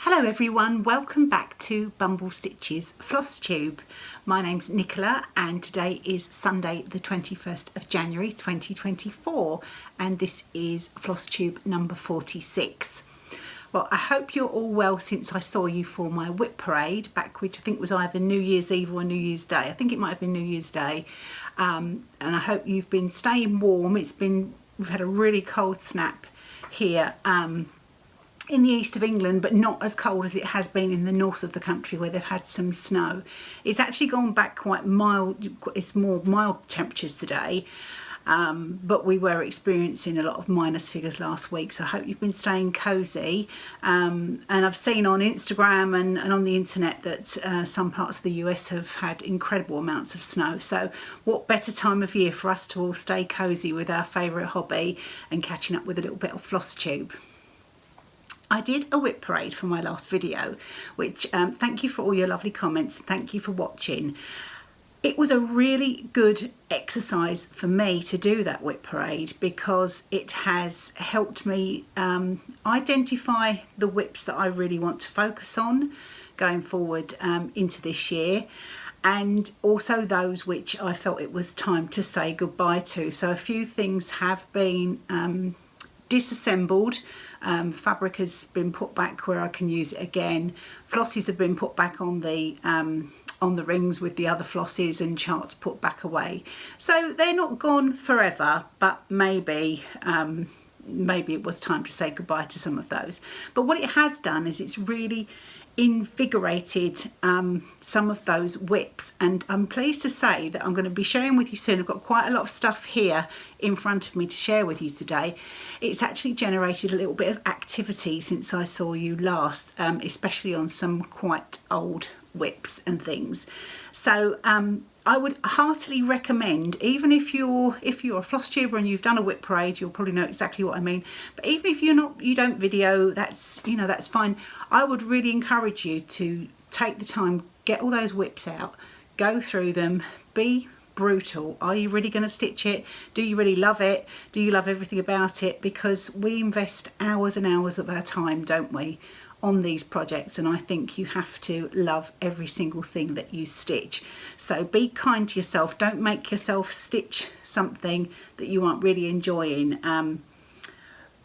Hello everyone, welcome back to Bumble Stitches Flosstube. My name's Nicola and today is Sunday the 21st of January 2024 and this is Flosstube number 46. Well, I hope you're all well since I saw you for my whip parade back, which I think was either New Year's Eve or New Year's Day. I think it might have been New Year's Day. And I hope you've been staying warm. We've had a really cold snap here in the east of England, but not as cold as it has been in the north of the country where they've had some snow. It's actually gone back quite mild. It's more mild temperatures today, but we were experiencing a lot of minus figures last week, so I hope you've been staying cosy. And I've seen on Instagram and on the internet that some parts of the US have had incredible amounts of snow, so what better time of year for us to all stay cosy with our favourite hobby and catching up with a little bit of Flosstube. I did a whip parade for my last video, which thank you for all your lovely comments. Thank you for watching. It was a really good exercise for me to do that whip parade because it has helped me identify the whips that I really want to focus on going forward into this year, and also those which I felt it was time to say goodbye to. So a few things have been disassembled. Fabric has been put back where I can use it again. Flossies have been put back on the rings with the other flossies, and charts put back away. So they're not gone forever, but maybe it was time to say goodbye to some of those. But what it has done is it's really invigorated some of those whips, and I'm pleased to say that I'm going to be sharing with you soon. I've got quite a lot of stuff here in front of me to share with you today. It's actually generated a little bit of activity since I saw you last, especially on some quite old whips and things. So I would heartily recommend, even if you're a floss tuber and you've done a whip parade, you'll probably know exactly what I mean. But even if you don't video, that's fine. I would really encourage you to take the time, get all those whips out, go through them, be brutal. Are you really going to stitch it? Do you really love it? Do you love everything about it? Because we invest hours and hours of our time, don't we, on these projects, and I think you have to love every single thing that you stitch. So be kind to yourself. Don't make yourself stitch something that you aren't really enjoying,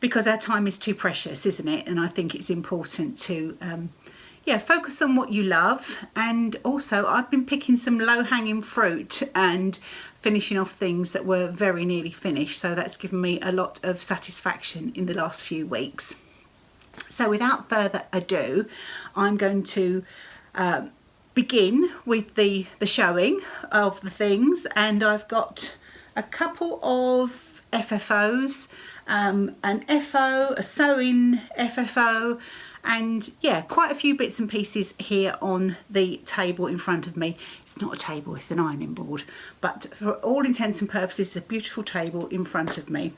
because our time is too precious, isn't it? And I think it's important to focus on what you love. And also I've been picking some low-hanging fruit and finishing off things that were very nearly finished, so that's given me a lot of satisfaction in the last few weeks. So without further ado, I'm going to begin with the showing of the things, and I've got a couple of FFOs, an FO, a sewing FFO, and yeah, quite a few bits and pieces here on the table in front of me. It's not a table, it's an ironing board, but for all intents and purposes, it's a beautiful table in front of me.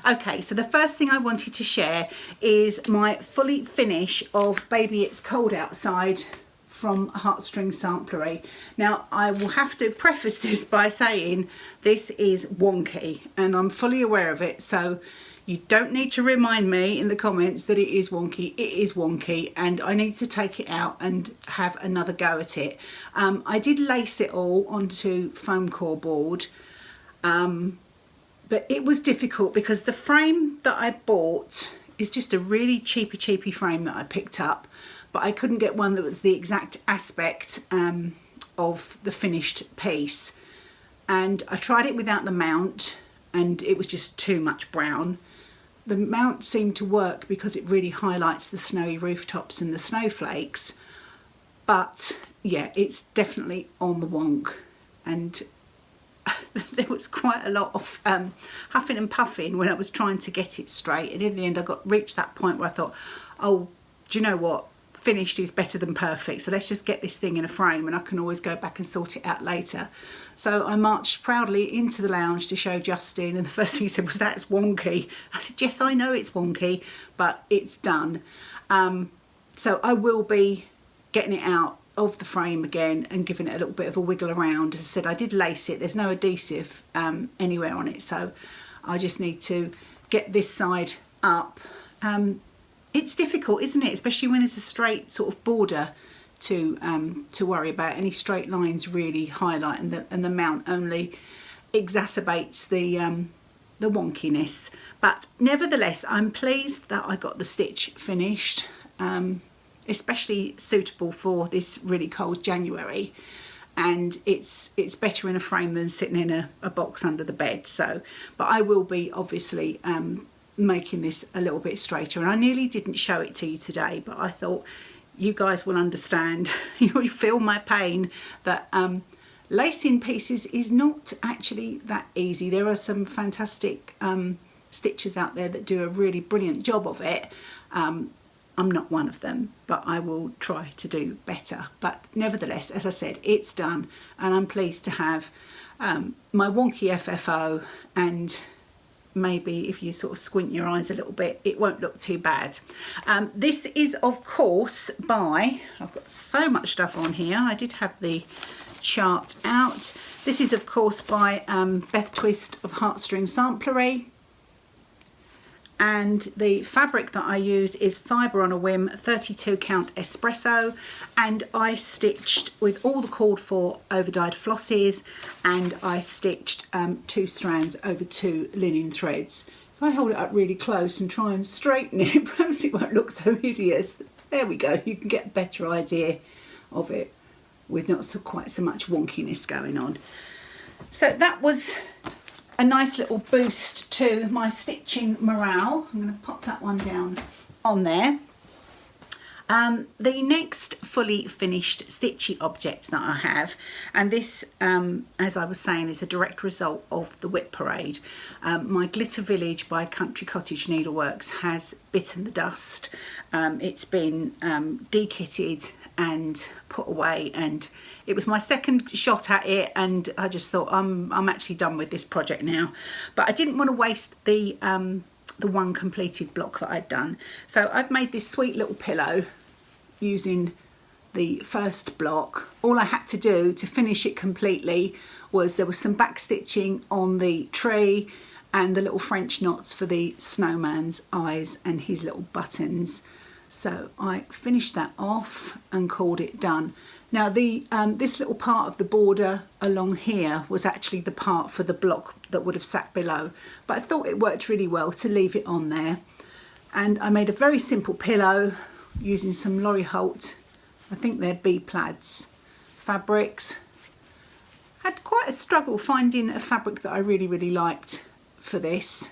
Okay, so the first thing I wanted to share is my fully finish of Baby It's Cold Outside from Heartstring Samplery. Now, I will have to preface this by saying this is wonky, and I'm fully aware of it, so you don't need to remind me in the comments that it is wonky. It is wonky, and I need to take it out and have another go at it. I did lace it all onto foam core board, but it was difficult because the frame that I bought is just a really cheapy frame that I picked up, but I couldn't get one that was the exact aspect of the finished piece. And I tried it without the mount, and it was just too much brown. The mount seemed to work because it really highlights the snowy rooftops and the snowflakes, but yeah, it's definitely on the wonk, and there was quite a lot of huffing and puffing when I was trying to get it straight, and in the end I reached that point where I thought, oh, do you know what? Finished is better than perfect, so let's just get this thing in a frame and I can always go back and sort it out later. So I marched proudly into the lounge to show Justin, and the first thing he said was, that's wonky. I said, yes, I know it's wonky, but it's done. So I will be getting it out of the frame again and giving it a little bit of a wiggle around. As I said, I did lace it, there's no adhesive anywhere on it, so I just need to get this side up. it's difficult, isn't it? Especially when there's a straight sort of border to worry about. Any straight lines really highlight, and the mount only exacerbates the wonkiness. But nevertheless, I'm pleased that I got the stitch finished, especially suitable for this really cold January. And it's better in a frame than sitting in a box under the bed. So, but I will be obviously making this a little bit straighter, and I nearly didn't show it to you today, but I thought you guys will understand. You'll feel my pain that lacing pieces is not actually that easy. There are some fantastic stitchers out there that do a really brilliant job of it. I'm not one of them, but I will try to do better. But nevertheless, as I said, it's done, and I'm pleased to have my wonky FFO, and maybe if you sort of squint your eyes a little bit, it won't look too bad. This is, of course, by, I've got so much stuff on here. I did have the chart out. This is, of course, by Beth Twist of Heartstring Samplery. And the fabric that I used is Fibre on a Whim 32 count espresso, and I stitched with all the called for over dyed flosses, and I stitched 2 strands over 2 linen threads. If I hold it up really close and try and straighten it, perhaps it won't look so hideous. There we go, you can get a better idea of it with not quite so much wonkiness going on. So that was a nice little boost to my stitching morale. I'm going to pop that one down on there. The next fully finished stitchy object that I have, and this, as I was saying, is a direct result of the Whip Parade. My Glitter Village by Country Cottage Needleworks has bitten the dust. It's been dekitted and put away, and it was my second shot at it, and I just thought I'm actually done with this project now. But I didn't want to waste the one completed block that I'd done, so I've made this sweet little pillow using the first block. All I had to do to finish it completely was, there was some back stitching on the tree and the little French knots for the snowman's eyes and his little buttons. So I finished that off and called it done. Now this little part of the border along here was actually the part for the block that would have sat below, but I thought it worked really well to leave it on there. And I made a very simple pillow using some Lorry Holt, I think they're Bee Plaids fabrics. Had quite a struggle finding a fabric that I really liked for this,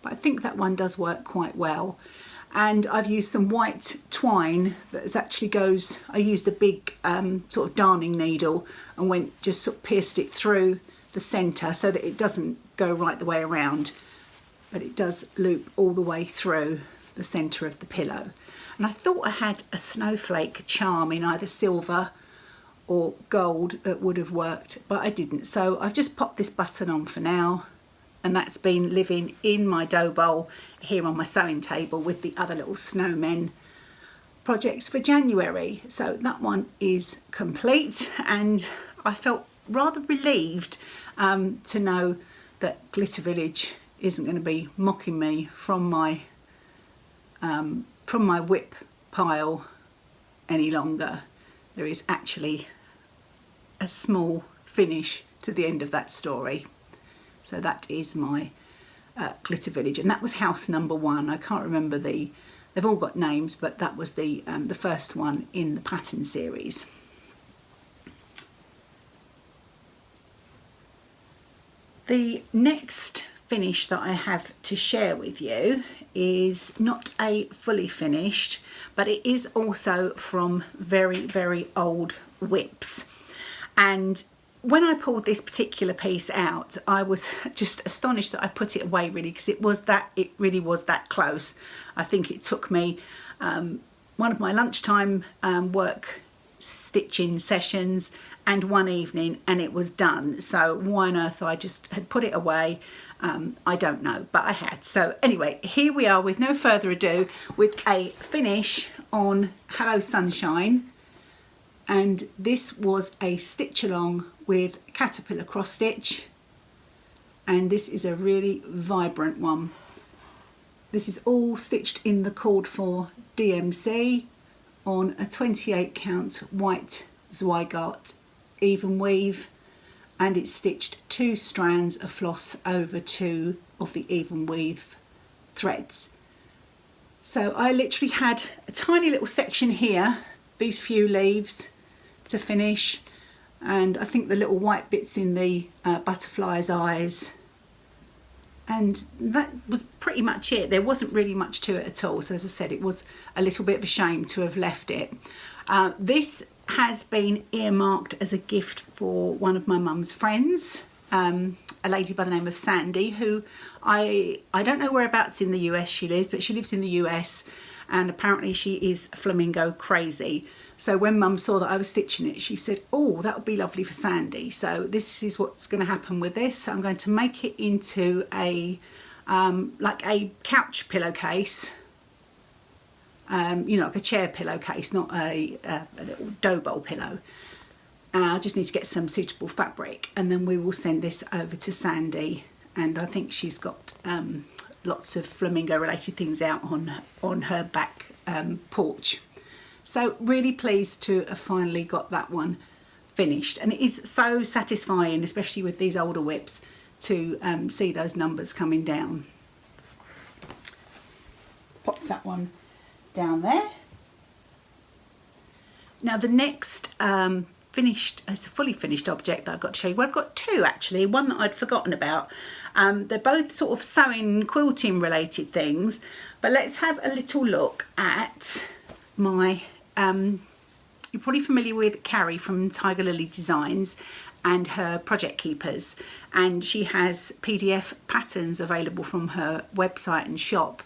but I think that one does work quite well. And I've used some white twine that actually goes, I used a big sort of darning needle and just sort of pierced it through the centre so that it doesn't go right the way around, but it does loop all the way through the centre of the pillow. And I thought I had a snowflake charm in either silver or gold that would have worked, but I didn't. So I've just popped this button on for now, and that's been living in my dough bowl here on my sewing table with the other little snowmen projects for January. So that one is complete, and I felt rather relieved to know that Glitter Village isn't going to be mocking me from my whip pile any longer. There is actually a small finish to the end of that story. So that is my Glitter Village, and that was house number 1. I can't remember they've all got names, but that was the first one in the pattern series. The next finish that I have to share with you is not a fully finished, but it is also from very old whips. And when I pulled this particular piece out, I was just astonished that I put it away, really, because it really was that close. I think it took me one of my lunchtime work stitching sessions and one evening, and it was done. So why on earth I just had put it away, I don't know, but I had. So anyway, here we are with no further ado with a finish on Hello Sunshine. And this was a stitch along with caterpillar cross stitch, and this is a really vibrant one. This is all stitched in the cord for DMC on a 28 count white Zweigart even weave, and it's stitched 2 strands of floss over 2 of the even weave threads. So I literally had a tiny little section here, these few leaves to finish, and I think the little white bits in the butterfly's eyes, and that was pretty much it. There wasn't really much to it at all, so as I said, it was a little bit of a shame to have left it. This has been earmarked as a gift for one of my mum's friends, a lady by the name of Sandy, who I don't know whereabouts in the US she lives, but she lives in the US, and apparently she is flamingo crazy. So when Mum saw that I was stitching it, she said, oh, that would be lovely for Sandy. So this is what's going to happen with this. I'm going to make it into a like a couch pillowcase, you know, like a chair pillowcase, not a little dough bowl pillow. I just need to get some suitable fabric, and then we will send this over to Sandy, and I think she's got lots of flamingo related things out on her back porch. So really pleased to have finally got that one finished, and it is so satisfying, especially with these older whips, to see those numbers coming down. Pop that one down there. Now the next it's a fully finished object that I've got to show you. Well, I've got 2 actually, one that I'd forgotten about. They're both sort of sewing, quilting related things, but let's have a little look at my you're probably familiar with Carrie from Tiger Lily Designs and her project keepers, and she has PDF patterns available from her website and shop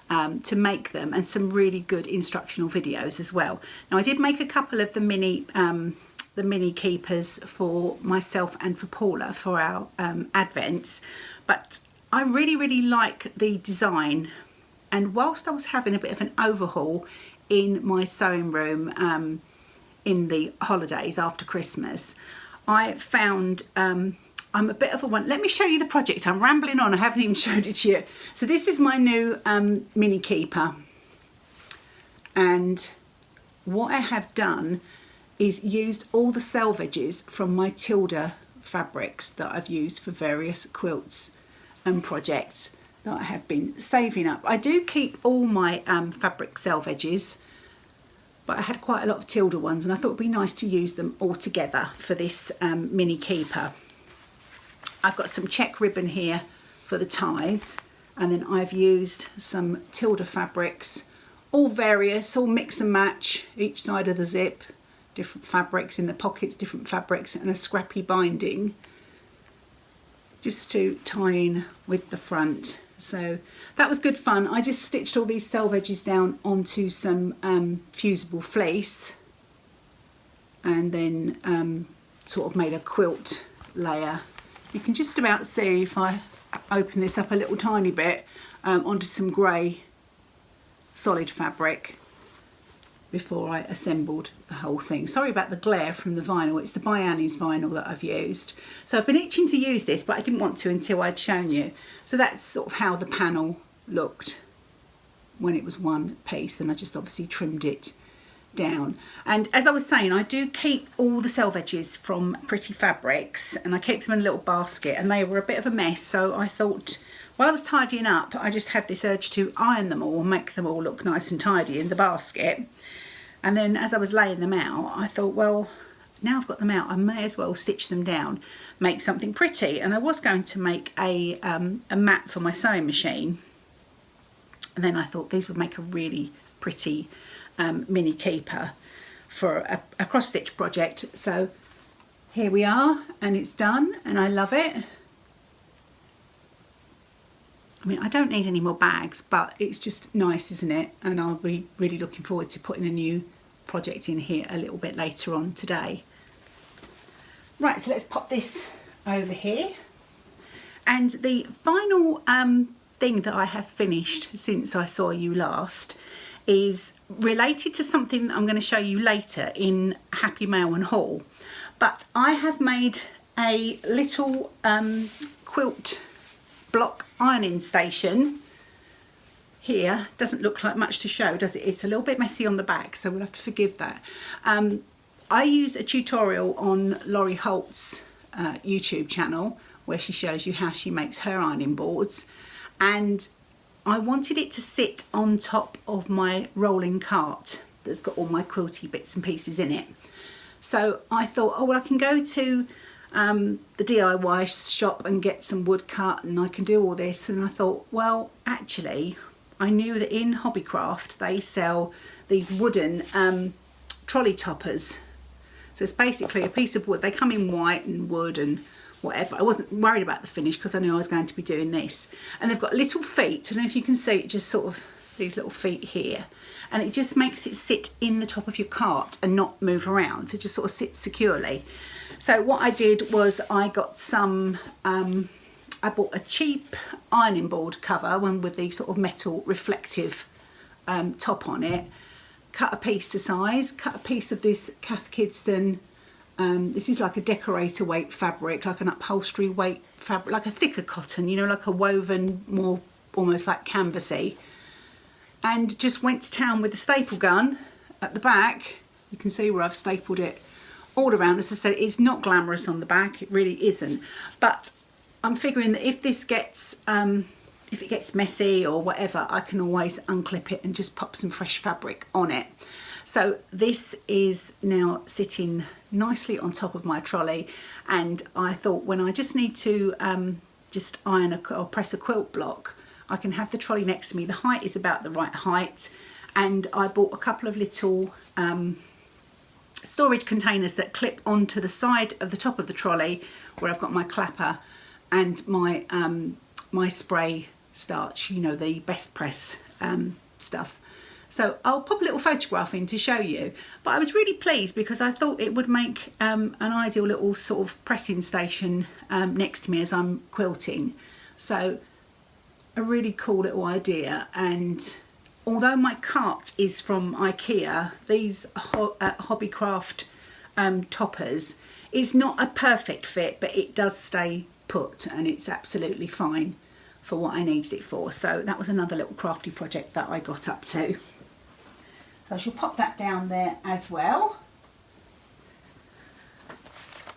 to make them, and some really good instructional videos as well. Now I did make a couple of the mini keepers for myself and for Paula for our advents, but I really like the design, and whilst I was having a bit of an overhaul in my sewing room in the holidays after Christmas, I found I'm a bit of a one. Let me show you the project. I'm rambling on, I haven't even showed it to you. So this is my new mini keeper, and what I have done is used all the selvages from my Tilda fabrics that I've used for various quilts and projects that I have been saving up. I do keep all my fabric selvages, but I had quite a lot of Tilda ones, and I thought it'd be nice to use them all together for this mini keeper. I've got some check ribbon here for the ties, and then I've used some Tilda fabrics, all various, all mix and match, each side of the zip, different fabrics in the pockets, different fabrics, and a scrappy binding just to tie in with the front. So that was good fun. I just stitched all these selvages down onto some fusible fleece, and then sort of made a quilt layer. You can just about see, if I open this up a little tiny bit, onto some grey solid fabric before I assembled the whole thing. Sorry about the glare from the vinyl. It's the Bianni's vinyl that I've used. So I've been itching to use this, but I didn't want to until I'd shown you. So that's sort of how the panel looked when it was one piece, and I just obviously trimmed it down. And as I was saying, I do keep all the selvages from Pretty Fabrics, and I keep them in a little basket, and they were a bit of a mess, so I thought while I was tidying up, I just had this urge to iron them all and make them all look nice and tidy in the basket. And then as I was laying them out, I thought, well, now I've got them out, I may as well stitch them down, make something pretty. And I was going to make a mat for my sewing machine, and then I thought these would make a really pretty mini keeper for a cross stitch project. So here we are, and it's done, and I love it. I mean, I don't need any more bags, but it's just nice, isn't it? And I'll be really looking forward to putting a new project in here a little bit later on today. Right, so let's pop this over here. And the final thing that I have finished since I saw you last is related to something that I'm going to show you later in Happy Mail and Haul. But I have made a little quilt block ironing station here doesn't look like much to show, does it? It's a little bit messy on the back, so we'll have to forgive that. I used a tutorial on Laurie Holt's YouTube channel where she shows you how she makes her ironing boards, and I wanted it to sit on top of my rolling cart that's got all my quilty bits and pieces in it. So I thought, oh well, I can go to the DIY shop and get some wood cut, and I can do all this. And I thought, well, actually I knew that in Hobbycraft they sell these wooden trolley toppers. So it's basically a piece of wood. They come in white and wood and whatever. I wasn't worried about the finish because I knew I was going to be doing this. And they've got little feet. I don't know if you can see it, just sort of these little feet here. And it just makes it sit in the top of your cart and not move around. So it just sort of sits securely. So what I did was I got some, I bought a cheap ironing board cover, one with the sort of metal reflective top on it. Cut a piece to size, cut a piece of this Cath Kidston, this is like a decorator weight fabric, like an upholstery weight fabric, like a thicker cotton, you know, like a woven, more almost like canvasy. And just went to town with a staple gun at the back. You can see where I've stapled it all around. As I said, it's not glamorous on the back, it really isn't. But I'm figuring that if this gets, if it gets messy or whatever, I can always unclip it and just pop some fresh fabric on it. So this is now sitting nicely on top of my trolley, and I thought when I just need to just iron or press a quilt block, I can have the trolley next to me. The height is about the right height, and I bought a couple of little storage containers that clip onto the side of the top of the trolley where I've got my clapper and my my spray starch, you know, the best press stuff. So I'll pop a little photograph in to show you, but I was really pleased because I thought it would make an ideal little sort of pressing station next to me as I'm quilting. So a really cool little idea. And although my cart is from IKEA, these Hobbycraft toppers is not a perfect fit, but it does stay put and it's absolutely fine for what I needed it for. So that was another little crafty project that I got up to. So I shall pop that down there as well.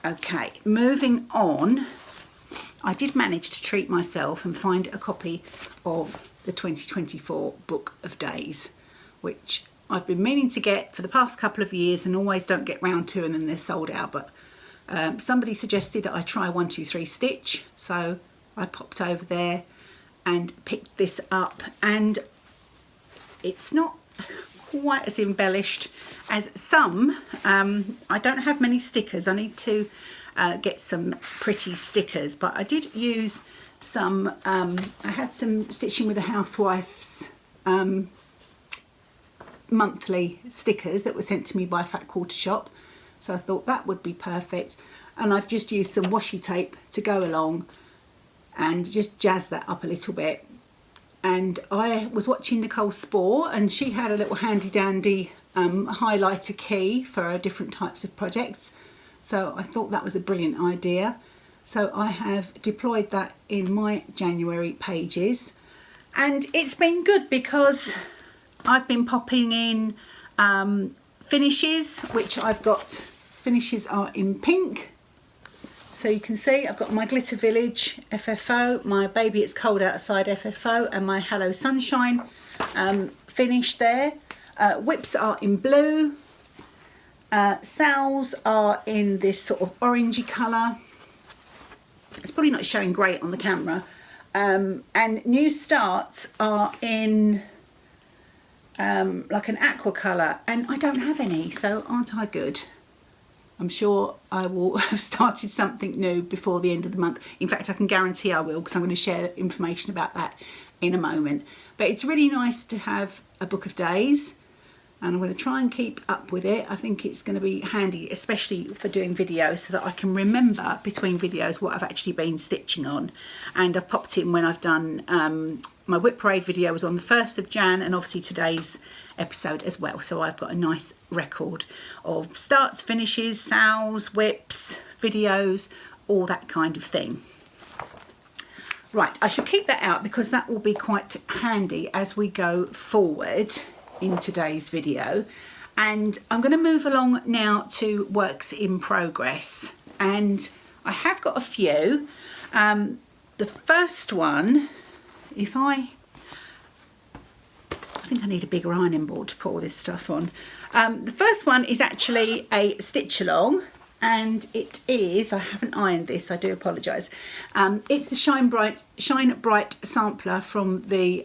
Okay, moving on. I did manage to treat myself and find a copy of the 2024 Book of Days, which I've been meaning to get for the past couple of years and always don't get round to, and then they're sold out. But somebody suggested that I try 1, 2, 3 Stitch, so I popped over there and picked this up, and it's not quite as embellished as some. I don't have many stickers. I need to get some pretty stickers, but I did use some, I had some Stitching with a Housewife's monthly stickers that were sent to me by Fat Quarter Shop, so I thought that would be perfect. And I've just used some washi tape to go along and just jazz that up a little bit. And I was watching Nicole Spohr, and she had a little handy dandy highlighter key for different types of projects, so I thought that was a brilliant idea. So I have deployed that in my January pages, and it's been good because I've been popping in finishes, which I've got. Finishes are in pink. So you can see I've got my Glitter Village FFO, my Baby It's Cold Outside FFO, and my Hello Sunshine finish there. Whips are in blue. Sows are in this sort of orangey colour. It's probably not showing great on the camera. And New Starts are in like an aqua colour, and I don't have any, so aren't I good? I'm sure I will have started something new before the end of the month. In fact, I can guarantee I will, because I'm going to share information about that in a moment. But it's really nice to have a book of days, and I'm going to try and keep up with it. I think it's going to be handy, especially for doing videos, so that I can remember between videos what I've actually been stitching on. And I've popped in when I've done my Whip Parade video was on the 1st of Jan, and obviously today's episode as well. So I've got a nice record of starts, finishes, sows, whips, videos, all that kind of thing. Right, I should keep that out because that will be quite handy as we go forward in today's video. And I'm going to move along now to works in progress, and I have got a few. The first one, I think I need a bigger ironing board to put all this stuff on. The first one is actually a stitch along, and it is, I haven't ironed this, I do apologise. It's the Shine Bright Sampler from the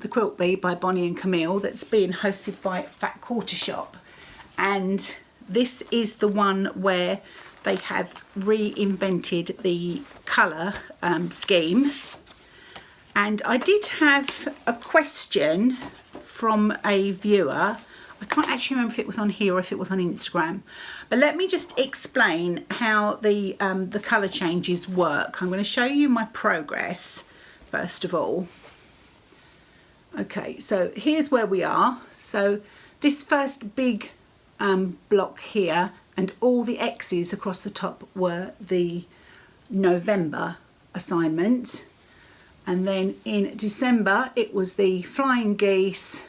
Quilt Bee by Bonnie and Camille that's being hosted by Fat Quarter Shop. And this is the one where they have reinvented the colour scheme. And I did have a question from a viewer. I can't actually remember if it was on here or if it was on Instagram, but let me just explain how the colour changes work. I'm going to show you my progress first of all. Okay, so here's where we are. So this first big block here and all the X's across the top were the November assignment, and then in December it was the flying geese,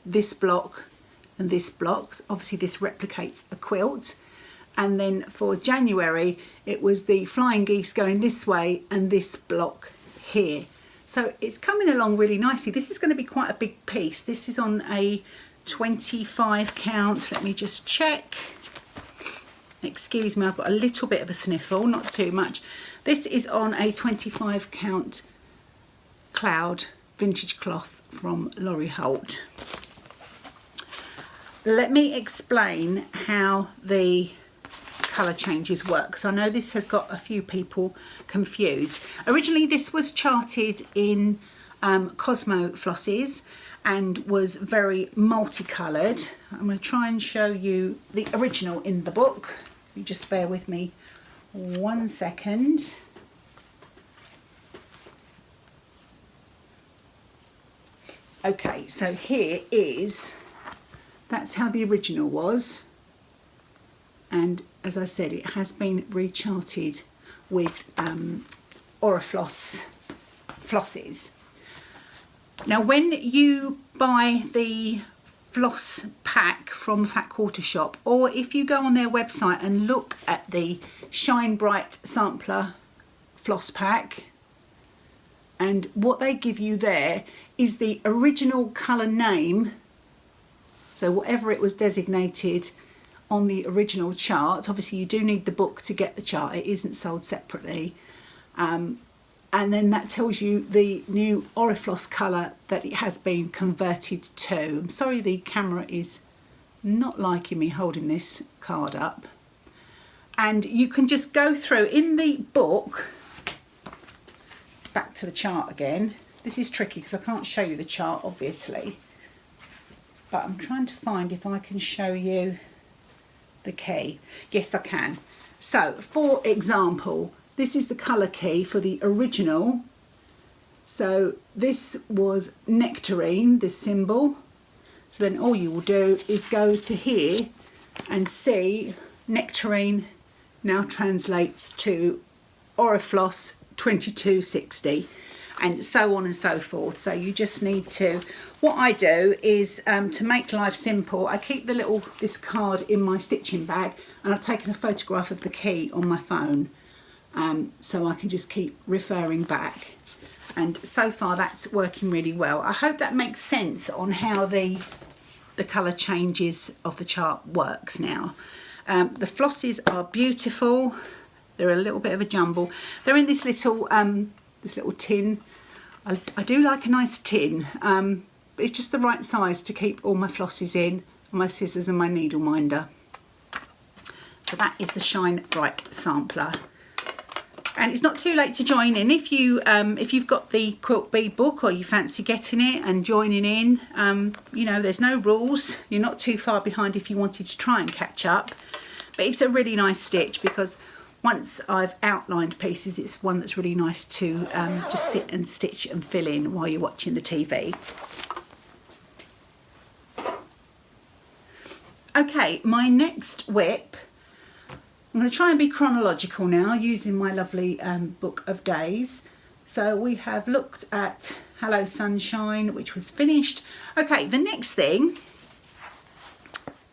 this block and this block. Obviously this replicates a quilt. And then for January it was the flying geese going this way and this block here. So it's coming along really nicely. This is going to be quite a big piece. This is on a 25 count. Let me just check. Excuse me, I've got a little bit of a sniffle, not too much. This is on a 25 count cloud vintage cloth from Laurie Holt. Let me explain how the colour changes work, because I know this has got a few people confused. Originally this was charted in Cosmo flosses and was very multicoloured. I'm going to try and show you the original in the book. You just bear with me 1 second. Okay, so here is, that's how the original was, and as I said, it has been recharted with Orifloss flosses. Now when you buy the floss pack from Fat Quarter Shop, or if you go on their website and look at the Shine Bright Sampler floss pack, and what they give you there is the original colour name, so whatever it was designated on the original chart. Obviously you do need the book to get the chart, it isn't sold separately, and then that tells you the new Orifloss colour that it has been converted to. I'm sorry the camera is not liking me holding this card up. And you can just go through in the book, back to the chart again. This is tricky because I can't show you the chart obviously, but I'm trying to find if I can show you the key. Yes, I can. So for example, this is the colour key for the original. So this was nectarine, this symbol. So then all you will do is go to here and see nectarine now translates to Orifloss 2260, and so on and so forth. So you just need to, what I do is to make life simple, I keep this card in my stitching bag, and I've taken a photograph of the key on my phone, so I can just keep referring back. And so far that's working really well. I hope that makes sense on how the colour changes of the chart works now. The flosses are beautiful. They're a little bit of a jumble. They're in this little tin. I do like a nice tin. It's just the right size to keep all my flosses in, my scissors and my needle minder. So that is the Shine Bright Sampler. And it's not too late to join in if you've got the Quilt Bee book or you fancy getting it and joining in. You know, there's no rules. You're not too far behind if you wanted to try and catch up. But it's a really nice stitch because once I've outlined pieces, it's one that's really nice to just sit and stitch and fill in while you're watching the TV. Okay, my next whip, I'm going to try and be chronological now using my lovely book of days. So we have looked at Hello Sunshine, which was finished. Okay, the next thing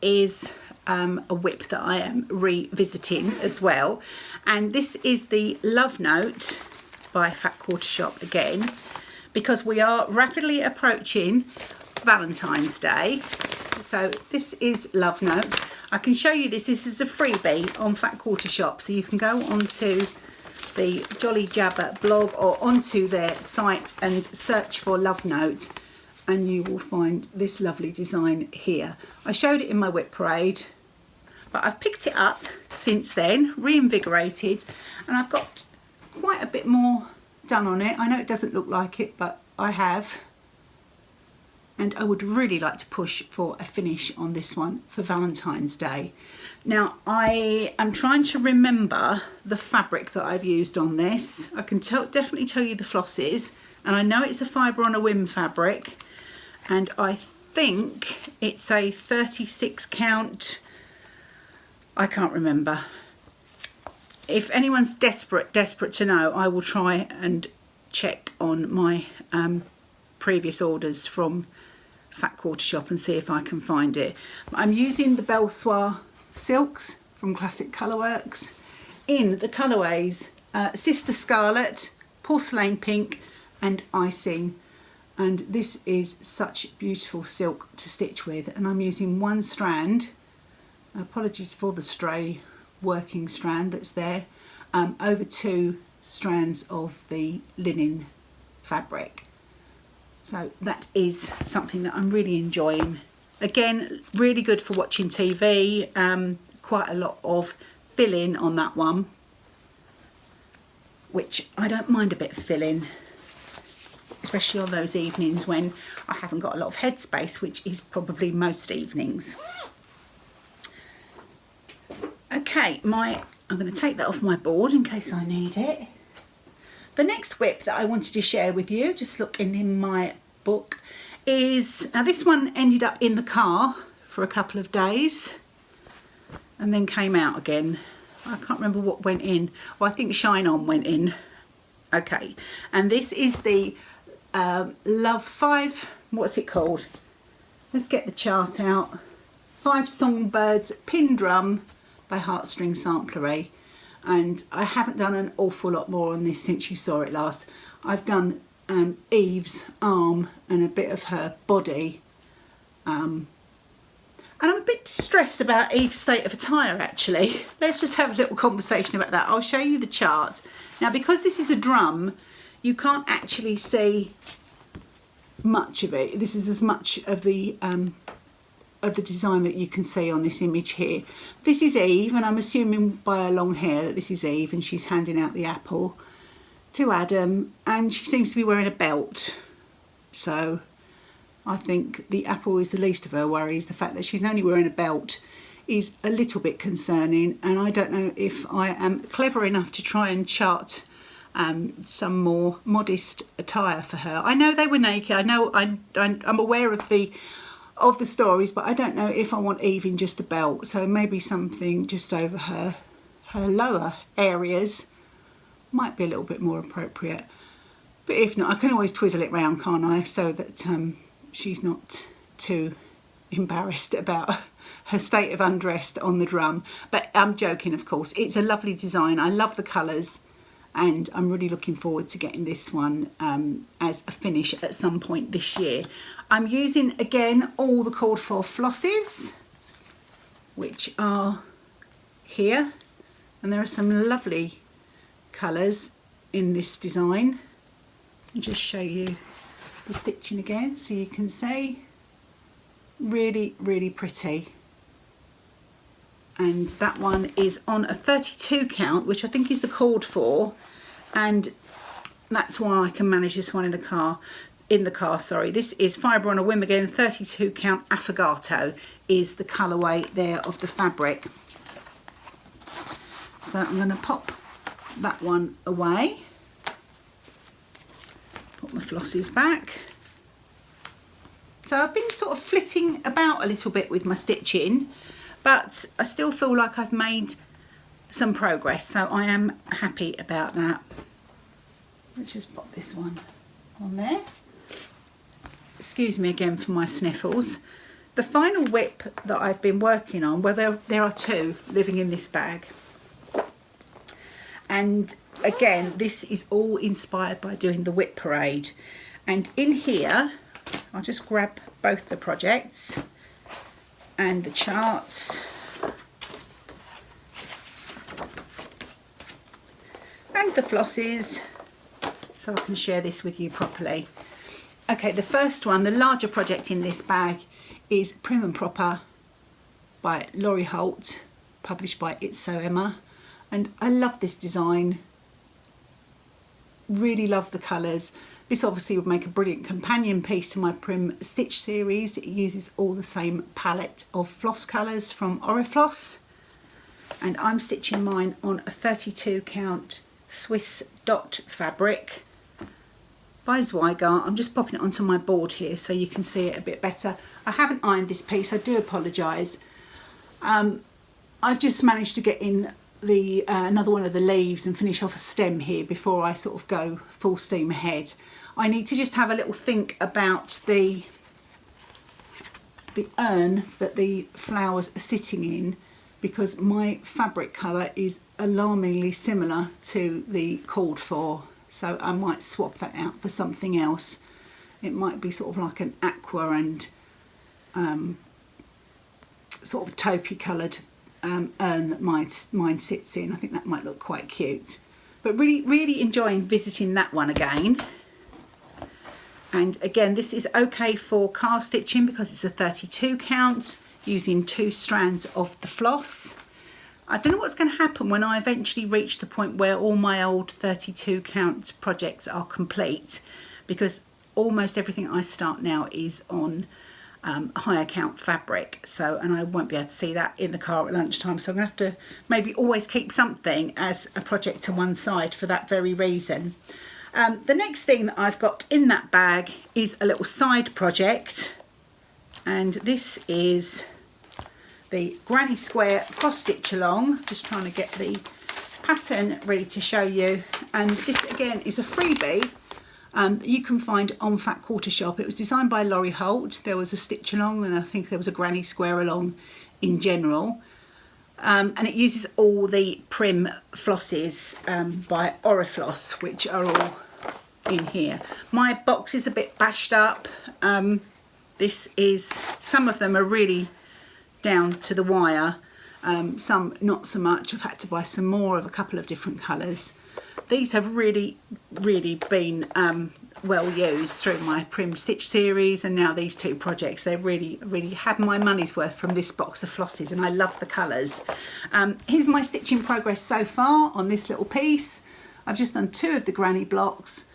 is a whip that I am revisiting as well, and this is the Love Note by Fat Quarter Shop again, because we are rapidly approaching Valentine's Day. So this is Love Note. I can show you this. This is a freebie on Fat Quarter Shop, so you can go onto the Jolly Jabber blog or onto their site and search for Love Note, and you will find this lovely design here. I showed it in my whip parade, but I've picked it up since then, reinvigorated, and I've got quite a bit more done on it. I know it doesn't look like it, but I have. And I would really like to push for a finish on this one for Valentine's Day. Now, I am trying to remember the fabric that I've used on this. I can definitely tell you the flosses, and I know it's a fibre on a whim fabric, and I think it's a 36 count. I can't remember. If anyone's desperate to know, I will try and check on my previous orders from Fat Quarter Shop and see if I can find it. I'm using the Belle Soie silks from Classic Colourworks in the colourways Sister Scarlet, Porcelain Pink and Icing, and this is such beautiful silk to stitch with, and I'm using one strand, apologies for the stray working strand that's there, over 2 strands of the linen fabric. So that is something that I'm really enjoying. Again, really good for watching TV. Quite a lot of fill-in on that one, which I don't mind a bit of fill-in, especially on those evenings when I haven't got a lot of headspace, which is probably most evenings. Okay, I'm going to take that off my board in case I need it. The next whip that I wanted to share with you, just looking in my book, is, now this one ended up in the car for a couple of days and then came out again. I can't remember what went in. Well, I think Shine On went in. Okay, and this is the Love 5, what's it called? Let's get the chart out. 5 Songbirds Pin Drum by Heartstring Samplery. And I haven't done an awful lot more on this since you saw it last. I've done Eve's arm and a bit of her body. And I'm a bit stressed about Eve's state of attire, actually. Let's just have a little conversation about that. I'll show you the chart. Now, because this is a drum, you can't actually see much of it. This is as much of the design that you can see on this image here. This is Eve, and I'm assuming by her long hair that this is Eve, and she's handing out the apple to Adam, and she seems to be wearing a belt. So I think the apple is the least of her worries. The fact that she's only wearing a belt is a little bit concerning, and I don't know if I am clever enough to try and chart some more modest attire for her. I know they were naked. I know I'm aware of the stories, but I don't know if I want Eve in just a belt, so maybe something just over her lower areas might be a little bit more appropriate. But if not, I can always twizzle it round, can't I, so that she's not too embarrassed about her state of undress on the drum. But I'm joking, of course. It's a lovely design. I love the colours, and I'm really looking forward to getting this one as a finish at some point this year. I'm using, again, all the called for flosses, which are here, and there are some lovely colours in this design. I'll just show you the stitching again so you can see. Really, really pretty. And that one is on a 32 count, which I think is the called for, and that's why I can manage this one in the car. This is Fibre on a Whim again, 32 count Affogato is the colourway there of the fabric. So I'm going to pop that one away, put my flosses back. So I've been sort of flitting about a little bit with my stitching, but I still feel like I've made some progress, so I am happy about that. let's just pop this one on there. Excuse me again for my sniffles. The final whip that I've been working on, well, there are two living in this bag. And again, this is all inspired by doing the whip parade. And in here, I'll just grab both the projects and the charts. And the flosses, so I can share this with you properly. Okay, the first one, the larger project in this bag, is Prim and Proper by Laurie Holt, published by It's So Emma. And I love this design, really love the colours. This obviously would make a brilliant companion piece to my Prim Stitch series. It uses all the same palette of floss colours from Orifloss. And I'm stitching mine on a 32 count Swiss dot fabric by Zweigart. I'm just popping it onto my board here so you can see it a bit better. I haven't ironed this piece, I do apologise. I've just managed to get in the another one of the leaves and finish off a stem here before I sort of go full steam ahead. I need to just have a little think about the urn that the flowers are sitting in, because my fabric colour is alarmingly similar to the called for. So I might swap that out for something else. It might be sort of like an aqua and sort of taupey coloured urn that mine sits in. I think that might look quite cute. But really enjoying visiting that one again. And again, this is okay for cast stitching because it's a 32 count using 2 strands of the floss. I don't know what's going to happen when I eventually reach the point where all my old 32 count projects are complete, because almost everything I start now is on higher count fabric, and I won't be able to see that in the car at lunchtime, so I'm going to have to maybe always keep something as a project to one side for that very reason. The next thing that I've got in that bag is a little side project, and this is the Granny Square cross stitch along. Just trying to get the pattern ready to show you, and this again is a freebie that you can find on Fat Quarter Shop. It was designed by Laurie Holt. There was a stitch along, and I think there was a Granny Square along in general, and it uses all the Prim flosses by Orifloss, which are all in here. My box is a bit bashed up. Some of them are really down to the wire, some not so much. I've had to buy some more of a couple of different colours. These have really been well used through my Prim Stitch series, and now these two projects. They really had my money's worth from this box of flosses, and I love the colours. Here's my stitching progress so far on this little piece. I've just done 2 of the granny blocks,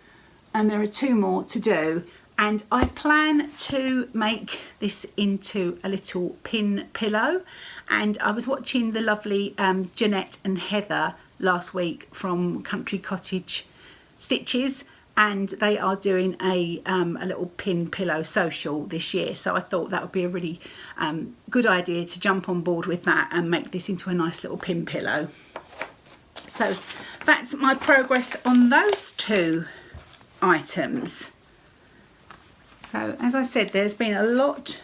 and there are 2 more to do. And I plan to make this into a little pin pillow. And I was watching the lovely Jeanette and Heather last week from Country Cottage Stitches, and they are doing a little pin pillow social this year. So I thought that would be a really good idea to jump on board with that and make this into a nice little pin pillow. So that's my progress on those 2 items. So as I said, there's been a lot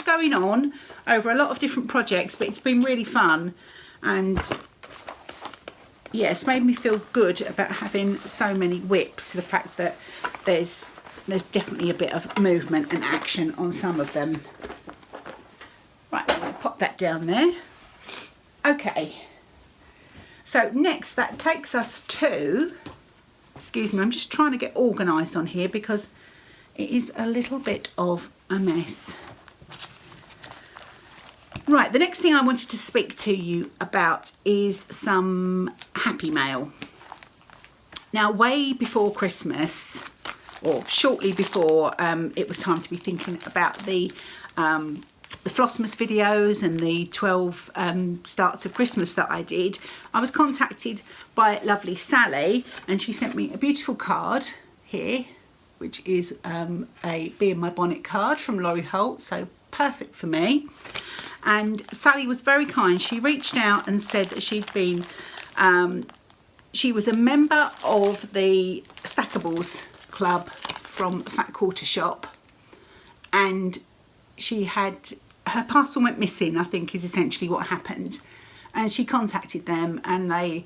going on over a lot of different projects, but it's been really fun, and yeah, it's made me feel good about having so many whips. The fact that there's definitely a bit of movement and action on some of them. Right, I'm going to pop that down there. Okay, so next that takes us to, excuse me, I'm just trying to get organised on here because it is a little bit of a mess. Right, the next thing I wanted to speak to you about is some happy mail. Now, way before Christmas, or shortly before it was time to be thinking about the Flossmas videos and the 12 starts of Christmas that I did, I was contacted by lovely Sally, and she sent me a beautiful card here, which is a Bee in My Bonnet card from Laurie Holt, so perfect for me. And Sally was very kind. She reached out and said that she'd been she was a member of the Stackables Club from Fat Quarter Shop, and she had, her parcel went missing, I think is essentially what happened, and she contacted them, and they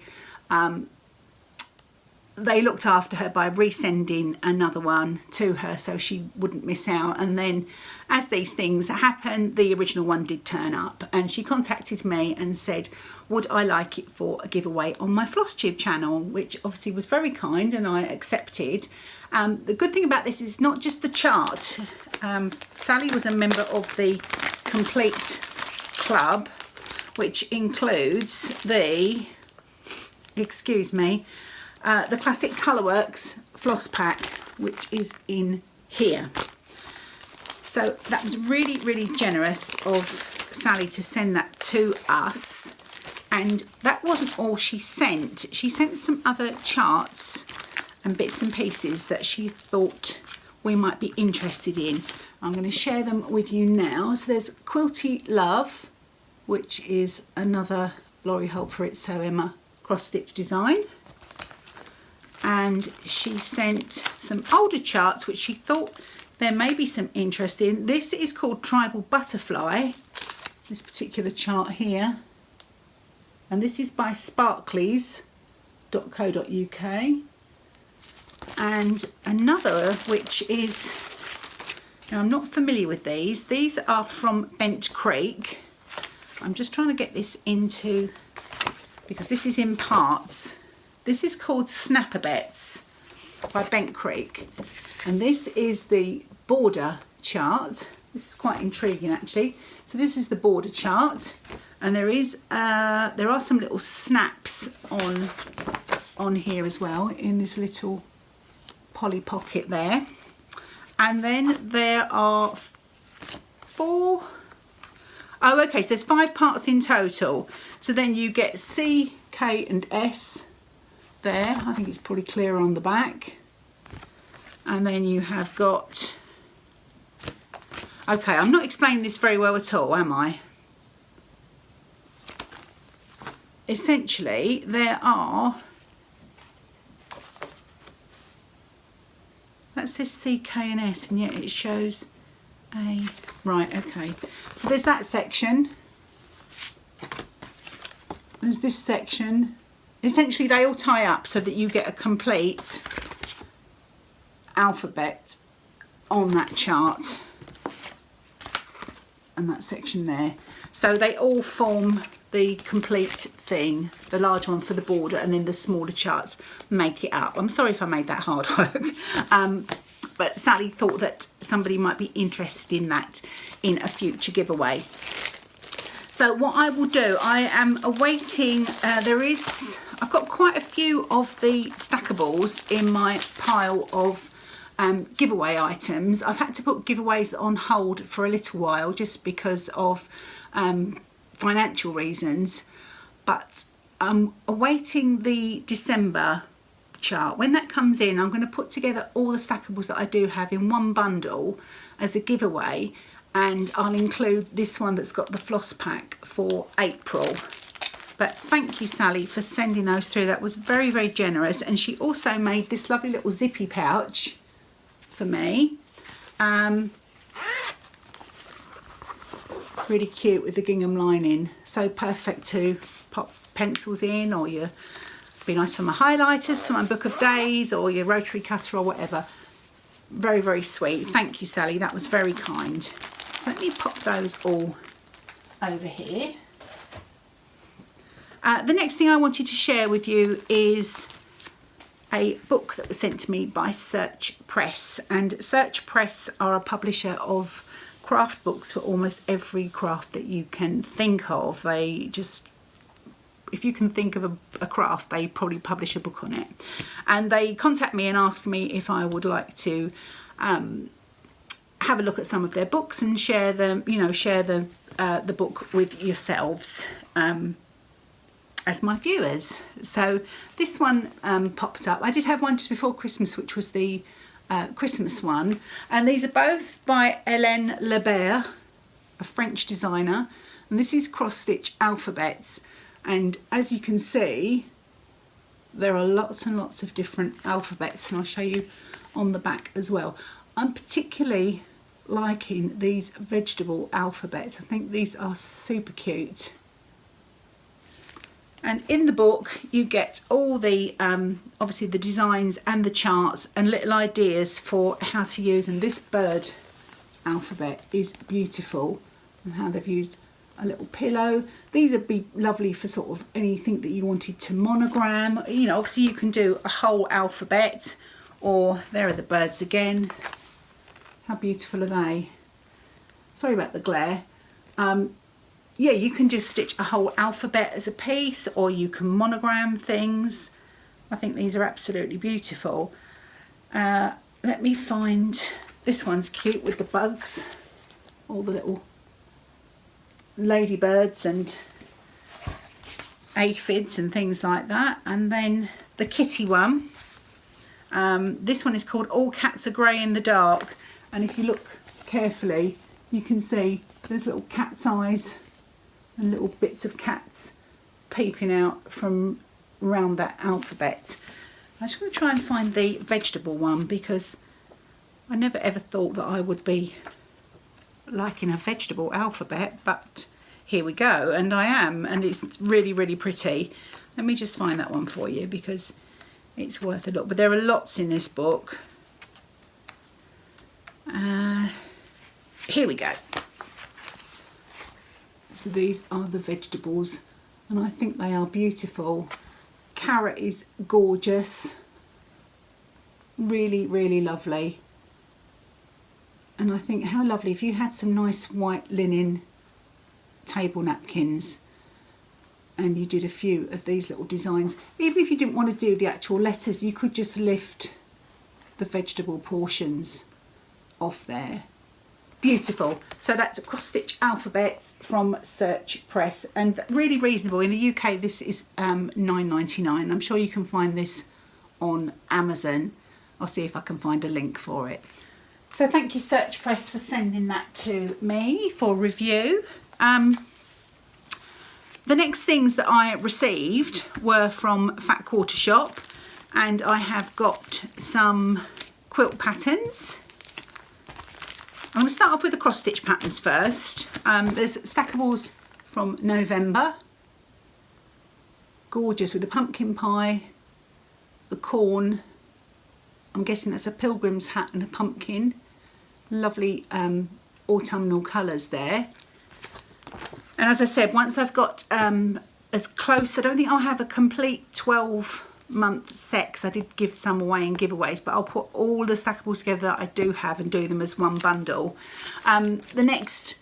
looked after her by resending another one to her so she wouldn't miss out. And then as these things happen, the original one did turn up, and she contacted me and said, would I like it for a giveaway on my Flosstube channel, which obviously was very kind, and I accepted. The good thing about this is not just the chart. Sally was a member of the Complete Club, which includes the, excuse me, the classic Colourworks floss pack, which is in here. So that was really, really generous of Sally to send that to us. And that wasn't all she sent. She sent some other charts and bits and pieces that she thought we might be interested in. I'm going to share them with you now. So there's Quilty Love, which is another Laurie Holt for It So Emma cross stitch design. And she sent some older charts which she thought there may be some interest in. This is called Tribal Butterfly, this particular chart here, and this is by sparkleys.co.uk. And another which is, now I'm not familiar with these are from Bent Creek. I'm just trying to get this into, because this is in parts. This is called Snapper Bets by Bent Creek, and this is the border chart. This is quite intriguing actually. So this is the border chart, and there are some little snaps on here as well in this little poly pocket there. And then there are so there's 5 parts in total. So then you get C, K and S there. I think it's probably clearer on the back. And then you have got, okay, I'm not explaining this very well at all, am I? Essentially, there are, that says C, K and S, and yet it shows A. Right, okay. So there's that section. There's this section. Essentially, they all tie up so that you get a complete alphabet on that chart, and that section there. So they all form the complete thing, the large one for the border, and then the smaller charts make it up. I'm sorry if I made that hard work, but Sally thought that somebody might be interested in that in a future giveaway. So what I will do, I am awaiting, I've got quite a few of the Stackables in my pile of giveaway items. I've had to put giveaways on hold for a little while just because of financial reasons, but I'm awaiting the December chart. When that comes in, I'm going to put together all the Stackables that I do have in one bundle as a giveaway, and I'll include this one that's got the floss pack for April. But thank you, Sally, for sending those through. That was very, very generous. And she also made this lovely little zippy pouch for me. Really cute with the gingham lining. So perfect to pop pencils in, or be nice for my highlighters, for my book of days, or your rotary cutter or whatever. Very, very sweet. Thank you, Sally. That was very kind. So let me pop those all over here. The next thing I wanted to share with you is a book that was sent to me by Search Press, and Search Press are a publisher of craft books for almost every craft that you can think of. They just, if you can think of a craft, they probably publish a book on it. And they contact me and ask me if I would like to have a look at some of their books and share them, share the book with yourselves as my viewers. So this one popped up. I did have one just before Christmas, which was the Christmas one, and these are both by Hélène Lebert, a French designer, and this is cross stitch alphabets. And as you can see, there are lots and lots of different alphabets, and I'll show you on the back as well. I'm particularly liking these vegetable alphabets. I think these are super cute. And in the book you get all the obviously the designs and the charts and little ideas for how to use, and this bird alphabet is beautiful, and how they've used a little pillow. These would be lovely for sort of anything that you wanted to monogram. You know, obviously you can do a whole alphabet, or there are the birds again. How beautiful are they? Sorry about the glare. Yeah, you can just stitch a whole alphabet as a piece, or you can monogram things. I think these are absolutely beautiful. Let me find, this one's cute with the bugs, all the little ladybirds and aphids and things like that. And then the kitty one, this one is called All Cats Are Grey in the Dark, and if you look carefully you can see there's little cat's eyes and little bits of cats peeping out from around that alphabet. I'm just going to try and find the vegetable one, because I never ever thought that I would be liking a vegetable alphabet, but here we go, and I am, and it's really, really pretty. Let me just find that one for you because it's worth a look. But there are lots in this book. Here we go. So these are the vegetables, and I think they are beautiful. Carrot is gorgeous, really, really lovely. And I think how lovely if you had some nice white linen table napkins and you did a few of these little designs. Even if you didn't want to do the actual letters, you could just lift the vegetable portions off there. Beautiful. So that's cross stitch alphabets from Search Press, and really reasonable. In the UK this is £9.99. I'm sure you can find this on Amazon. I'll see if I can find a link for it. So thank you Search Press for sending that to me for review. The next things that I received were from Fat Quarter Shop, and I have got some quilt patterns. I'm going to start off with the cross stitch patterns first. There's stackables from November. Gorgeous with the pumpkin pie, the corn. I'm guessing that's a pilgrim's hat and a pumpkin. Lovely autumnal colours there. And as I said, once I've got as close, I don't think I'll have a complete 12-month set, 'cause I did give some away in giveaways, but I'll put all the stackables together that I do have and do them as one bundle. The next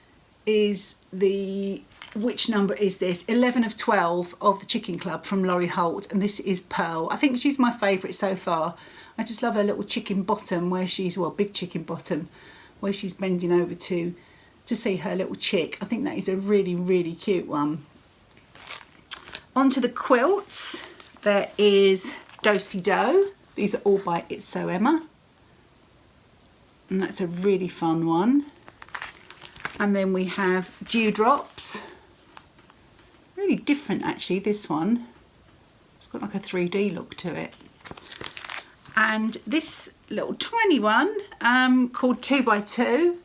is the, which number is this? 11 of 12 of the Chicken Club from Laurie Holt, and this is Pearl. I think she's my favourite so far. I just love her little chicken bottom where she's, well, big chicken bottom, where she's bending over to see her little chick. I think that is a really, really cute one. Onto the quilts, there is Do-Si Do. These are all by It's So Emma, and that's a really fun one. And then we have Dewdrops. Really different actually, this one. It's got like a 3D look to it. And this little tiny one called 2x2,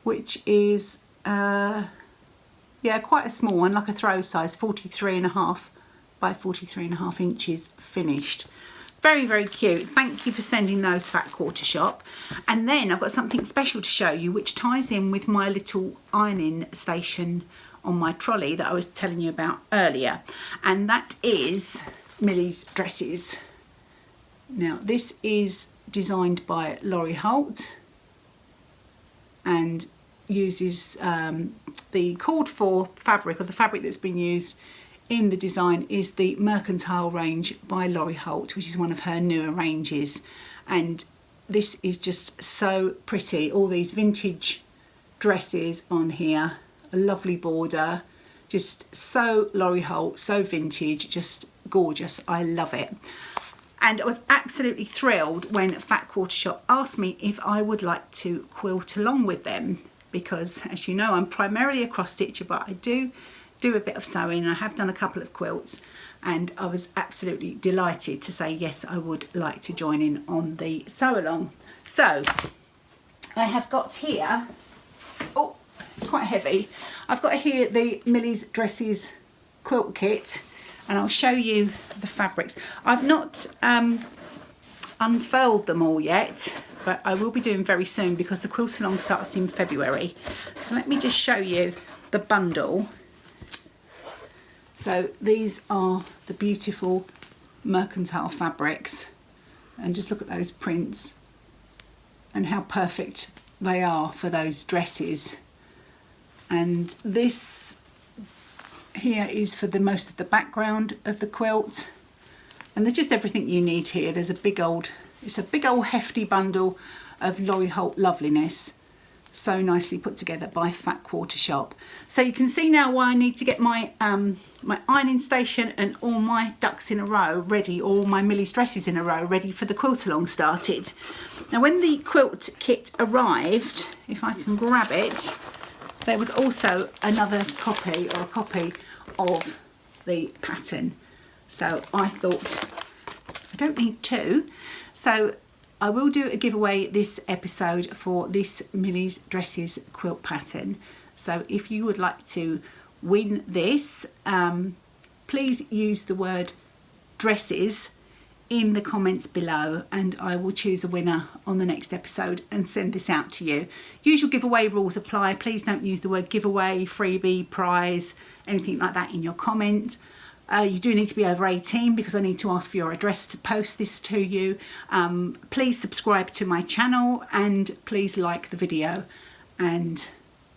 which is yeah, quite a small one, like a throw size, 43.5 by 43.5 inches finished. Very, very cute. Thank you for sending those, Fat Quarter Shop. And then I've got something special to show you, which ties in with my little ironing station on my trolley that I was telling you about earlier, and that is Millie's dresses. Now this is designed by Laurie Holt and uses the called for fabric, or the fabric that's been used in the design is the Mercantile range by Laurie Holt, which is one of her newer ranges. And this is just so pretty. All these vintage dresses on here, a lovely border, just so Laurie Holt, so vintage, just gorgeous. I love it. And I was absolutely thrilled when Fat Quarter Shop asked me if I would like to quilt along with them, because as you know, I'm primarily a cross stitcher, but I do do a bit of sewing. I have done a couple of quilts, and I was absolutely delighted to say yes, I would like to join in on the sew along. So I have got here, oh, it's quite heavy. I've got here the Millie's Dresses quilt kit, and I'll show you the fabrics. I've not unfurled them all yet, but I will be doing very soon because the quilt along starts in February. So let me just show you the bundle. So these are the beautiful mercantile fabrics, and just look at those prints and how perfect they are for those dresses. And this here is for the most of the background of the quilt, and there's just everything you need here. There's a big old, it's a big old hefty bundle of Laurie Holt loveliness, so nicely put together by Fat Quarter Shop. So you can see now why I need to get my my ironing station and all my ducks in a row ready, all my Millie's Dresses in a row ready for the quilt along started. Now when the quilt kit arrived, if I can grab it, there was also another copy, or a copy of the pattern. So I thought I don't need two, so I will do a giveaway this episode for this Millie's Dresses quilt pattern. So if you would like to win this, please use the word dresses in the comments below, and I will choose a winner on the next episode and send this out to you. Usual giveaway rules apply. Please don't use the word giveaway, freebie, prize, anything like that in your comment. You do need to be over 18 because I need to ask for your address to post this to you. Please subscribe to my channel, and please like the video, and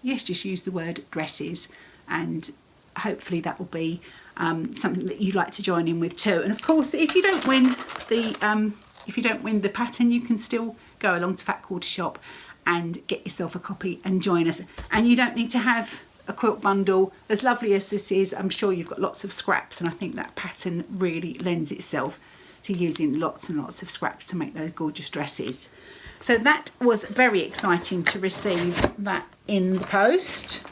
yes, just use the word dresses, and hopefully that will be something that you'd like to join in with too. And of course, if you don't win the pattern, you can still go along to Fat Quarter Shop and get yourself a copy and join us. And you don't need to have a quilt bundle. As lovely as this is, I'm sure you've got lots of scraps, and I think that pattern really lends itself to using lots and lots of scraps to make those gorgeous dresses. So that was very exciting to receive that in the post.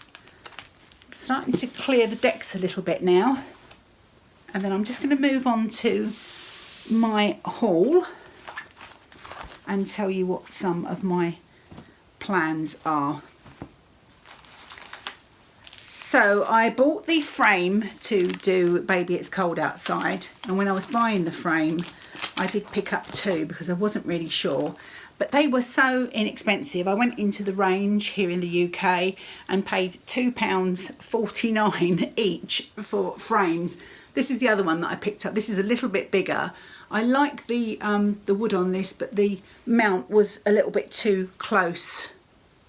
Starting to clear the decks a little bit now, and then I'm just going to move on to my haul and tell you what some of my plans are. So I bought the frame to do Baby It's Cold Outside, and when I was buying the frame I did pick up two because I wasn't really sure, but they were so inexpensive. I went into the range here in the UK and paid £2.49 each for frames. This is the other one that I picked up. This is a little bit bigger. I like the wood on this, but the mount was a little bit too close.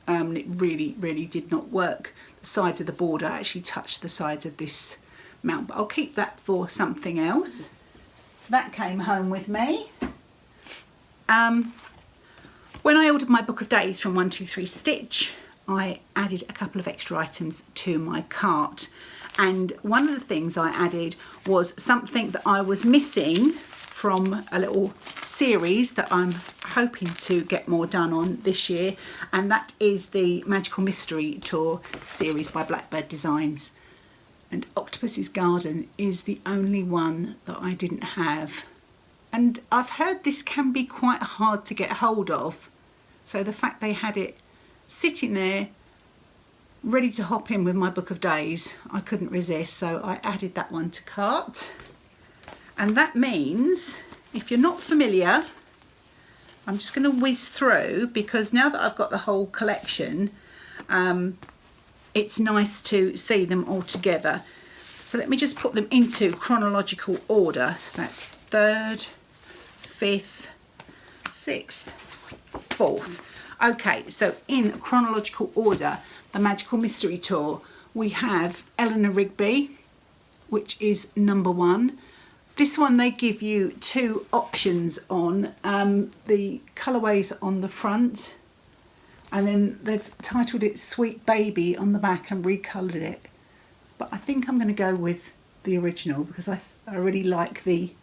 It really did not work. The sides of the border actually touched the sides of this mount, but I'll keep that for something else. So that came home with me. When I ordered my book of days from 123 Stitch, I added a couple of extra items to my cart, and one of the things I added was something that I was missing from a little series that I'm hoping to get more done on this year, and that is the Magical Mystery Tour series by Blackbird Designs. And Octopus's Garden is the only one that I didn't have, and I've heard this can be quite hard to get hold of, so the fact they had it sitting there ready to hop in with my book of days, I couldn't resist, so I added that one to cart. And that means, if you're not familiar, I'm just going to whiz through, because now that I've got the whole collection, it's nice to see them all together. So let me just put them into chronological order. So that's 3rd, 5th, 6th, 4th. Okay, so in chronological order, the Magical Mystery Tour, we have Eleanor Rigby, which is number 1. This one they give you 2 options on, the colourways on the front, and then they've titled it Sweet Baby on the back and recoloured it. But I think I'm going to go with the original because I really like the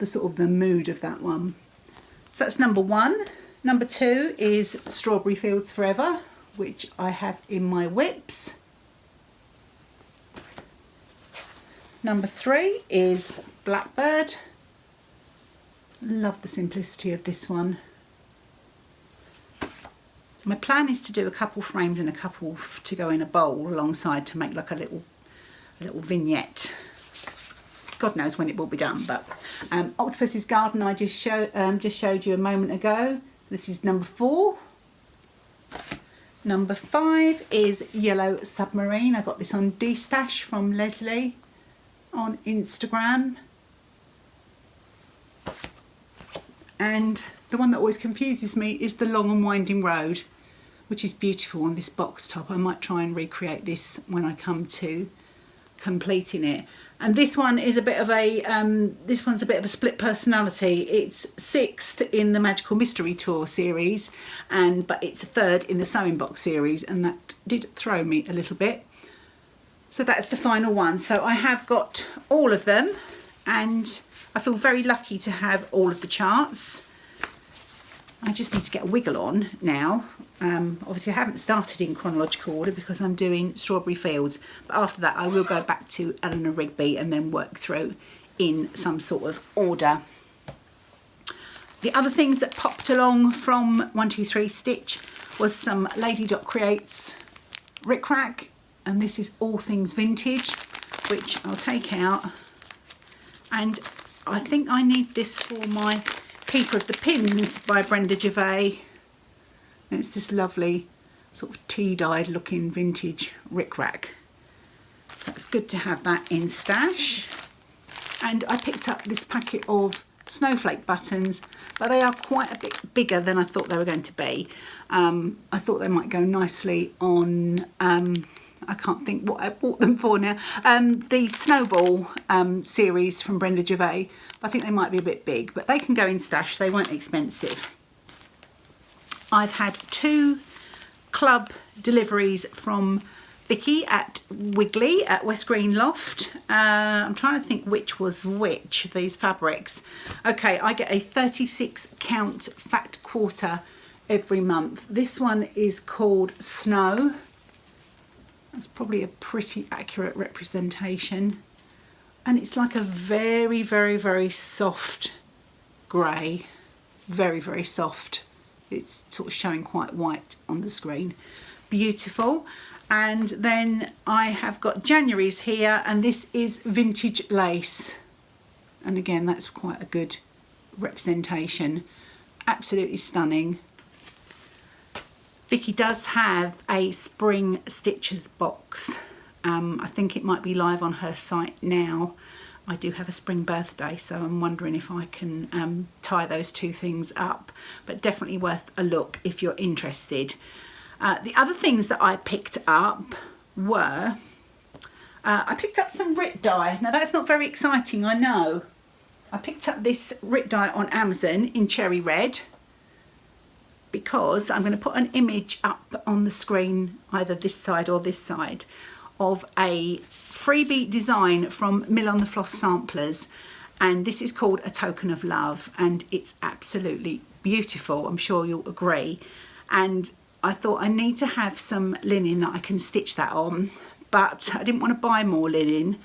sort of the mood of that one. So that's number 1. Number 2 is Strawberry Fields Forever, which I have in my whips. Number 3 is Blackbird. Love the simplicity of this one. My plan is to do a couple framed and a couple to go in a bowl alongside to make like a little vignette. God knows when it will be done, but Octopus's Garden I just showed you a moment ago. This is number 4. Number 5 is Yellow Submarine. I got this on D-Stash from Leslie on Instagram. And the one that always confuses me is the Long and Winding Road, which is beautiful on this box top. I might try and recreate this when I come to completing it. And this one is a bit of a this one's a bit of a split personality. It's 6th in the Magical Mystery Tour series, but it's 3rd in the Sewing Box series, and that did throw me a little bit. So that's the final one. So I have got all of them, and I feel very lucky to have all of the charts. I just need to get a wiggle on now. Obviously I haven't started in chronological order because I'm doing Strawberry Fields, but after that I will go back to Eleanor Rigby and then work through in some sort of order. The other things that popped along from 123 Stitch was some Lady Dot Creates Ric Rac, and this is all things vintage, which I'll take out, and I think I need this for my Keeper of the Pins by Brenda Gervais. And it's this lovely sort of tea-dyed looking vintage Ric Rac. So it's good to have that in stash. And I picked up this packet of snowflake buttons, but they are quite a bit bigger than I thought they were going to be. I thought they might go nicely on, I can't think what I bought them for now, the Snowball series from Brenda Gervais. I think they might be a bit big, but they can go in stash. They weren't expensive. I've had 2 club deliveries from Vykky at Wiggley at West Green Loft. I'm trying to think which was which of these fabrics. Okay, I get a 36 count fat quarter every month. This one is called Snow. That's probably a pretty accurate representation. And it's like a very, very, very soft grey. Very, very soft. It's sort of showing quite white on the screen. Beautiful. And then I have got January's here, and this is Vintage Lace. And again, that's quite a good representation. Absolutely stunning. Vykky does have a Spring Stitches box. I think it might be live on her site now. I do have a spring birthday, so I'm wondering if I can tie those 2 things up, but definitely worth a look if you're interested. The other things that I picked up were, I picked up some Rit Dye. Now that's not very exciting, I know. I picked up this Rit Dye on Amazon in cherry red, because I'm going to put an image up on the screen, either this side or this side, of a freebie design from Mill on the Floss Samplers, and this is called A Token of Love, and it's absolutely beautiful. I'm sure you'll agree. And I thought I need to have some linen that I can stitch that on, but I didn't want to buy more linen,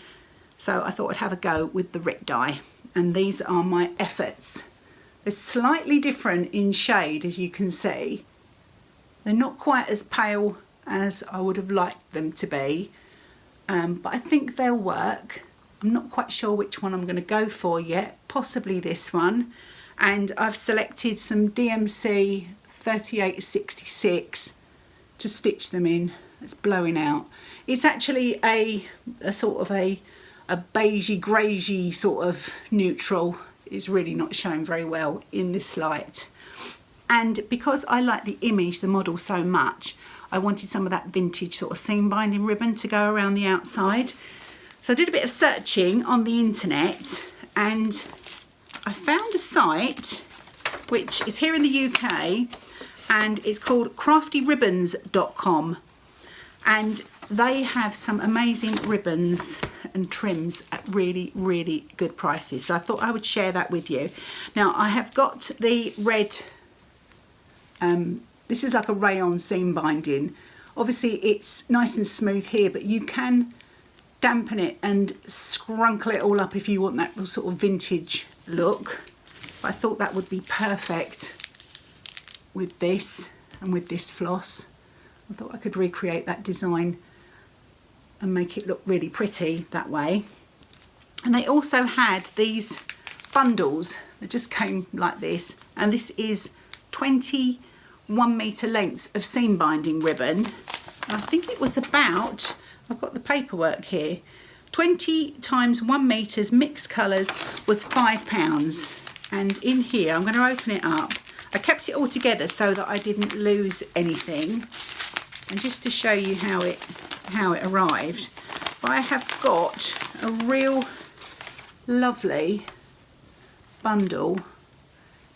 so I thought I'd have a go with the Rit Dye, and these are my efforts. They're slightly different in shade, as you can see. They're not quite as pale as I would have liked them to be, but I think they'll work. I'm not quite sure which one I'm going to go for yet, possibly this one. And I've selected some DMC 3866 to stitch them in. It's blowing out. It's actually a sort of a beigey, greygey sort of neutral. It's really not showing very well in this light. And because I like the image, the model so much, I wanted some of that vintage sort of seam binding ribbon to go around the outside. So I did a bit of searching on the internet, and I found a site which is here in the UK, and it's called craftyribbons.com, and they have some amazing ribbons and trims at really, really good prices. So I thought I would share that with you. Now I have got the red, this is like a rayon seam binding. Obviously it's nice and smooth here, but you can dampen it and scrunkle it all up if you want that sort of vintage look. But I thought that would be perfect with this and with this floss. I thought I could recreate that design and make it look really pretty that way. And they also had these bundles that just came like this, and this is 21 metre lengths of seam binding ribbon. And I think it was about, I've got the paperwork here, 20 times 1 metres mixed colours was £5. And in here, I'm going to open it up. I kept it all together so that I didn't lose anything. And just to show you how it arrived, but I have got a real lovely bundle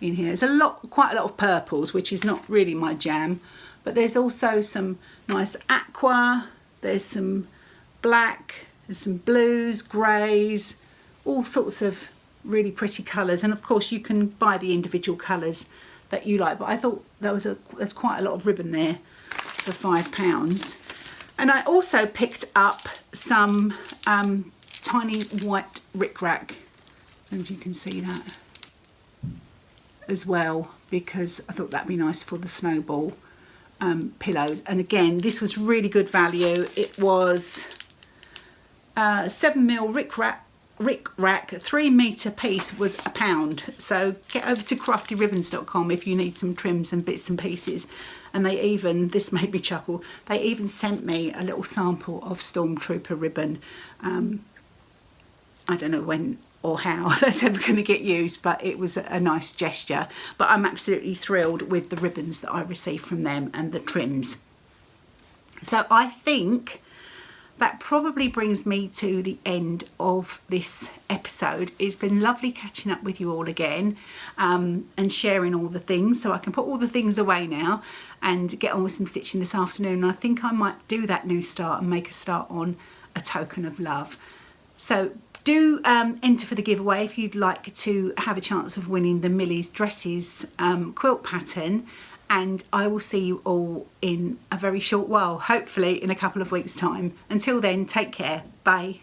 in here. There's quite a lot of purples, which is not really my jam, but there's also some nice aqua, there's some black, there's some blues, greys, all sorts of really pretty colours. And of course you can buy the individual colours that you like, but I thought there's quite a lot of ribbon there for £5. And I also picked up some tiny white rickrack, I don't know if you can see that, as well, because I thought that'd be nice for the snowball pillows. And again, this was really good value. It was 7mm rickrack, 3 metre piece was £1. So get over to craftyribbons.com if you need some trims and bits and pieces. And they even, this made me chuckle, they even sent me a little sample of Stormtrooper ribbon. I don't know when or how that's ever going to get used, but it was a nice gesture. But I'm absolutely thrilled with the ribbons that I received from them and the trims. So I think that probably brings me to the end of this episode. It's been lovely catching up with you all again and sharing all the things, so I can put all the things away now and get on with some stitching this afternoon. I think I might do that new start and make a start on A Token of Love. So do enter for the giveaway if you'd like to have a chance of winning the Millie's Dresses quilt pattern. And I will see you all in a very short while, hopefully in a couple of weeks' time. Until then, take care. Bye.